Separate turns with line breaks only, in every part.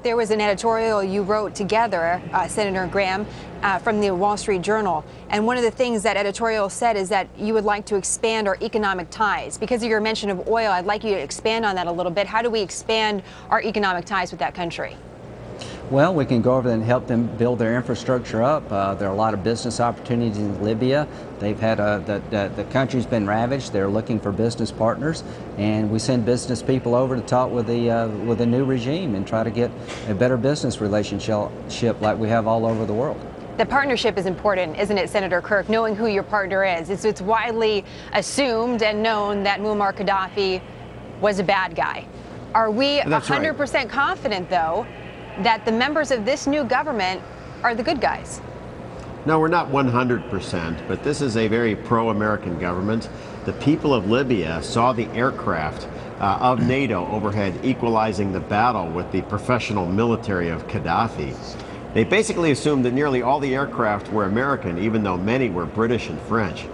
There was an editorial you wrote together, Senator Graham, from the Wall Street Journal. And one of the things that editorial said is that you would like to expand our economic ties. Because of your mention of oil, I'd like you to expand on that a little bit. How do we expand our economic ties with that country?
Well, we can go over there and help them build their infrastructure up. There are a lot of business opportunities in Libya. They've had the country's been ravaged. They're looking for business partners, and we send business people over to talk with the new regime and try to get a better business relationship like we have all over the world.
The partnership is important, isn't it, Senator Kirk, knowing who your partner is? It's widely assumed and known that Muammar Qaddafi was a bad guy. Are we 100% confident, though, that the members of this new government are the good guys?
No, we're not 100%, but this is a very pro-American government. The people of Libya saw the aircraft of NATO overhead equalizing the battle with the professional military of Qaddafi. They basically assumed that nearly all the aircraft were American, even though many were British and French.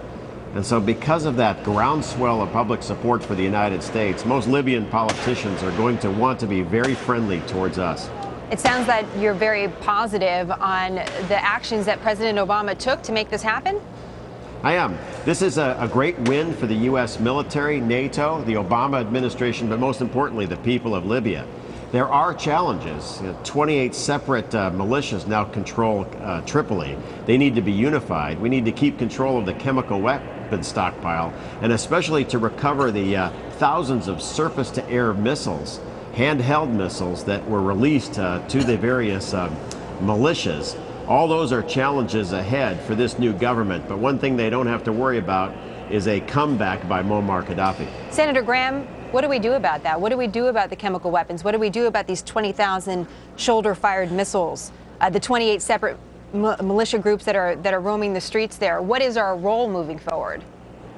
And so because of that groundswell of public support for the United States, most Libyan politicians are going to want to be very friendly towards us.
It sounds that you're very positive on the actions that President Obama took to make this happen.
I am. This is a great win for the U.S. military, NATO, the Obama administration, but most importantly, the people of Libya. There are challenges. 28 separate militias now control Tripoli. They need to be unified. We need to keep control of the chemical weapon stockpile, and especially to recover the thousands of surface-to-air missiles, handheld missiles that were released to the various militias. All those are challenges ahead for this new government, but one thing they don't have to worry about is a comeback by Muammar Qaddafi.
Senator Graham, what do we do about that? What do we do about the chemical weapons? What do we do about these 20,000 shoulder-fired missiles, the 28 separate militia groups that are roaming the streets there? What is our role moving forward?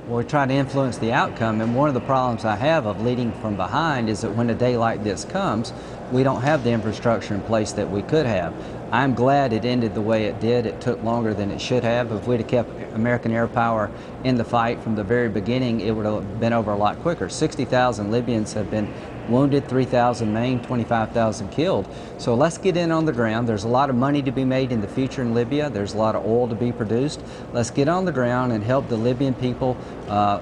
Well, we try to influence the outcome, and one of the problems I have of leading from behind is that when a day like this comes, we don't have the infrastructure in place that we could have. I'm glad it ended the way it did. It took longer than it should have. If we'd have kept American air power in the fight from the very beginning, it would have been over a lot quicker. 60,000 Libyans have been wounded, 3,000 maimed, 25,000 killed. So let's get in on the ground. There's a lot of money to be made in the future in Libya. There's a lot of oil to be produced. Let's get on the ground and help the Libyan people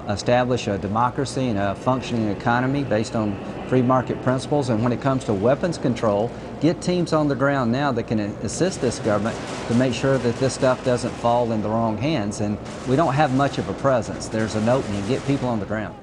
establish a democracy and a functioning economy based on free market principles. And when it comes to weapons control, get teams on the ground now that can assist this government to make sure that this stuff doesn't fall in the wrong hands. And we don't have much of a presence. There's an opening. Get people on the ground.